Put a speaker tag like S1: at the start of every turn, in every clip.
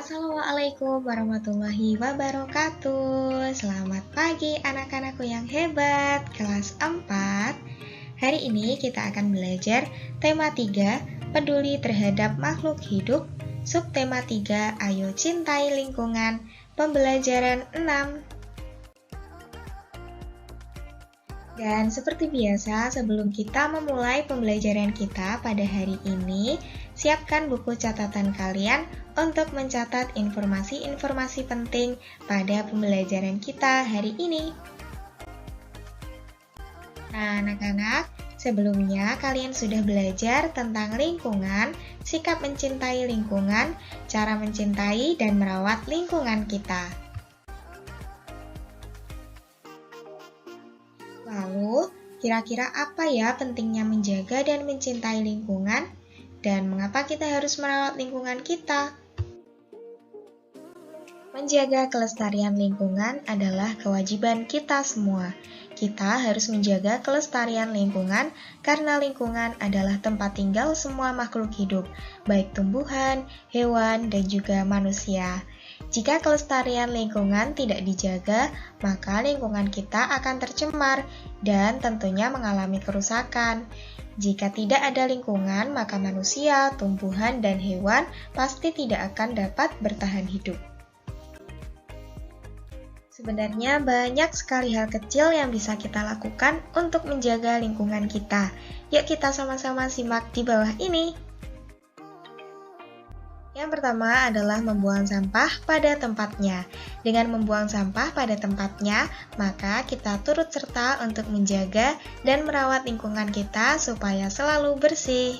S1: Assalamualaikum warahmatullahi wabarakatuh. Selamat pagi anak-anakku yang hebat, kelas 4. Hari ini kita akan belajar tema 3, peduli terhadap makhluk hidup, subtema 3, ayo cintai lingkungan, pembelajaran 6. Dan seperti biasa, sebelum kita memulai pembelajaran kita pada hari ini, siapkan buku catatan kalian untuk mencatat informasi-informasi penting pada pembelajaran kita hari ini. Nah, anak-anak, sebelumnya kalian sudah belajar tentang lingkungan, sikap mencintai lingkungan, cara mencintai dan merawat lingkungan kita. Lalu, kira-kira apa ya pentingnya menjaga dan mencintai lingkungan? Dan mengapa kita harus merawat lingkungan kita? Menjaga kelestarian lingkungan adalah kewajiban kita semua. Kita harus menjaga kelestarian lingkungan karena lingkungan adalah tempat tinggal semua makhluk hidup, baik tumbuhan, hewan, dan juga manusia. Jika kelestarian lingkungan tidak dijaga, maka lingkungan kita akan tercemar dan tentunya mengalami kerusakan. Jika tidak ada lingkungan, maka manusia, tumbuhan, dan hewan pasti tidak akan dapat bertahan hidup. Sebenarnya banyak sekali hal kecil yang bisa kita lakukan untuk menjaga lingkungan kita. Yuk kita sama-sama simak di bawah ini. Yang pertama adalah membuang sampah pada tempatnya. Dengan membuang sampah pada tempatnya, maka kita turut serta untuk menjaga dan merawat lingkungan kita supaya selalu bersih.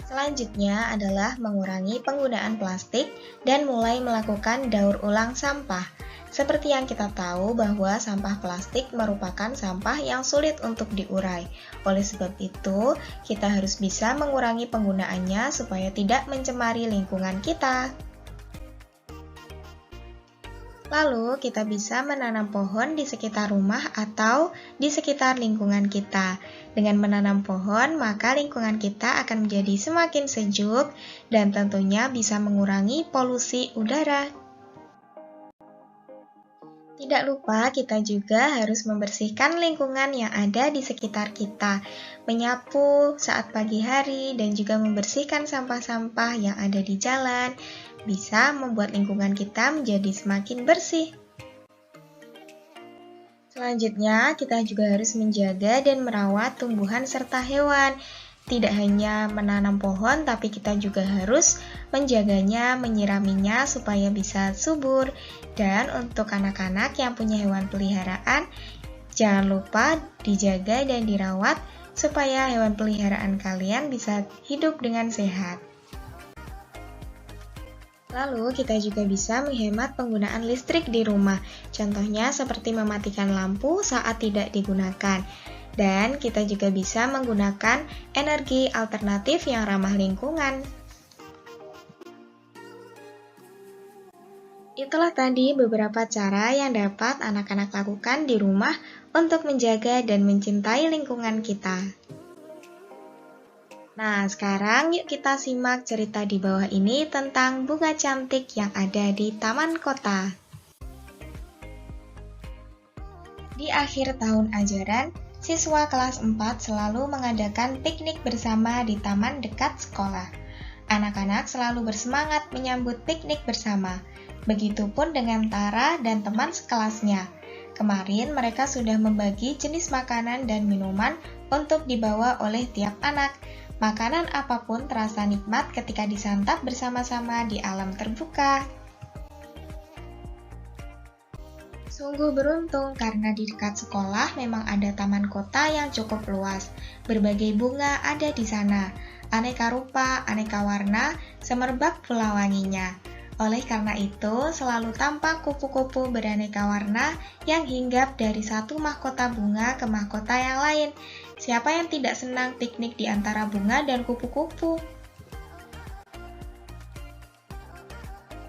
S1: Selanjutnya adalah mengurangi penggunaan plastik dan mulai melakukan daur ulang sampah. Seperti yang kita tahu bahwa sampah plastik merupakan sampah yang sulit untuk diurai. Oleh sebab itu, kita harus bisa mengurangi penggunaannya supaya tidak mencemari lingkungan kita. Lalu, kita bisa menanam pohon di sekitar rumah atau di sekitar lingkungan kita. Dengan menanam pohon, maka lingkungan kita akan menjadi semakin sejuk dan tentunya bisa mengurangi polusi udara. Tidak lupa kita juga harus membersihkan lingkungan yang ada di sekitar kita, menyapu saat pagi hari dan juga membersihkan sampah-sampah yang ada di jalan, bisa membuat lingkungan kita menjadi semakin bersih. Selanjutnya, kita juga harus menjaga dan merawat tumbuhan serta hewan. Tidak hanya menanam pohon, tapi kita juga harus menjaganya, menyiraminya supaya bisa subur. Dan untuk anak-anak yang punya hewan peliharaan, jangan lupa dijaga dan dirawat supaya hewan peliharaan kalian bisa hidup dengan sehat. Lalu, kita juga bisa menghemat penggunaan listrik di rumah. Contohnya seperti mematikan lampu saat tidak digunakan. Dan kita juga bisa menggunakan energi alternatif yang ramah lingkungan. Itulah tadi beberapa cara yang dapat anak-anak lakukan di rumah untuk menjaga dan mencintai lingkungan kita. Nah, sekarang yuk kita simak cerita di bawah ini tentang bunga cantik yang ada di taman kota. Di akhir tahun ajaran, siswa kelas 4 selalu mengadakan piknik bersama di taman dekat sekolah. Anak-anak selalu bersemangat menyambut piknik bersama. Begitupun dengan Tara dan teman sekelasnya. Kemarin mereka sudah membagi jenis makanan dan minuman untuk dibawa oleh tiap anak. Makanan apapun terasa nikmat ketika disantap bersama-sama di alam terbuka. Sungguh beruntung karena di dekat sekolah memang ada taman kota yang cukup luas. Berbagai bunga ada di sana, aneka rupa, aneka warna, semerbak pula wanginya. Oleh karena itu, selalu tampak kupu-kupu beraneka warna yang hinggap dari satu mahkota bunga ke mahkota yang lain. Siapa yang tidak senang piknik di antara bunga dan kupu-kupu?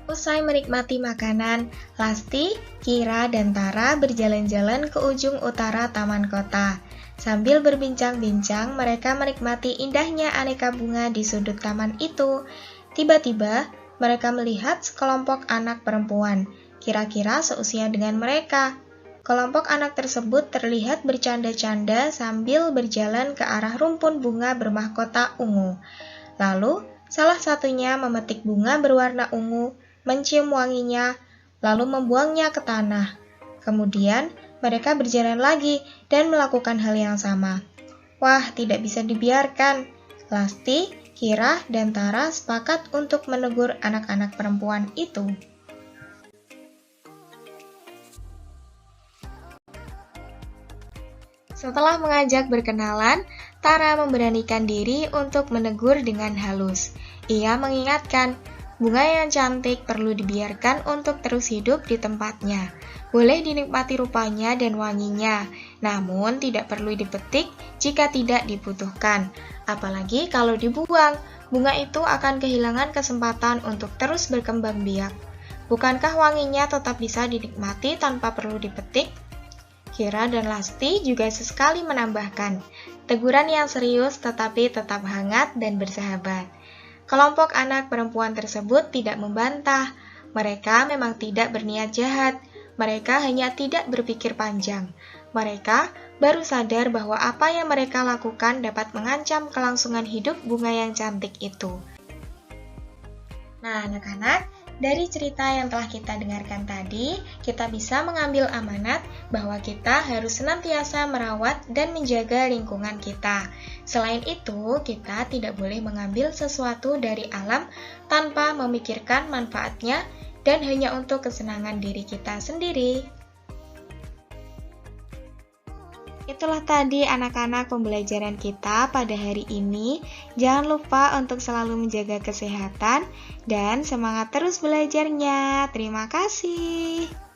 S1: Usai menikmati makanan, Lasti, Kira, dan Tara berjalan-jalan ke ujung utara taman kota. Sambil berbincang-bincang, mereka menikmati indahnya aneka bunga di sudut taman itu. Tiba-tiba, mereka melihat sekelompok anak perempuan, kira-kira seusia dengan mereka. Kelompok anak tersebut terlihat bercanda-canda sambil berjalan ke arah rumpun bunga bermahkota ungu. Lalu, salah satunya memetik bunga berwarna ungu, mencium wanginya, lalu membuangnya ke tanah. Kemudian, mereka berjalan lagi dan melakukan hal yang sama. Wah, tidak bisa dibiarkan. Lasti, Kira, dan Tara sepakat untuk menegur anak-anak perempuan itu. Setelah mengajak berkenalan, Tara memberanikan diri untuk menegur dengan halus. Ia mengingatkan, bunga yang cantik perlu dibiarkan untuk terus hidup di tempatnya. Boleh dinikmati rupanya dan wanginya, namun tidak perlu dipetik jika tidak dibutuhkan. Apalagi kalau dibuang, bunga itu akan kehilangan kesempatan untuk terus berkembang biak. Bukankah wanginya tetap bisa dinikmati tanpa perlu dipetik? Kira dan Lasti juga sesekali menambahkan, teguran yang serius tetapi tetap hangat dan bersahabat. Kelompok anak perempuan tersebut tidak membantah. Mereka memang tidak berniat jahat. Mereka hanya tidak berpikir panjang. Mereka baru sadar bahwa apa yang mereka lakukan dapat mengancam kelangsungan hidup bunga yang cantik itu. Nah, anak-anak, dari cerita yang telah kita dengarkan tadi, kita bisa mengambil amanat bahwa kita harus senantiasa merawat dan menjaga lingkungan kita. Selain itu, kita tidak boleh mengambil sesuatu dari alam tanpa memikirkan manfaatnya dan hanya untuk kesenangan diri kita sendiri. Itulah tadi anak-anak pembelajaran kita pada hari ini. Jangan lupa untuk selalu menjaga kesehatan dan semangat terus belajarnya. Terima kasih.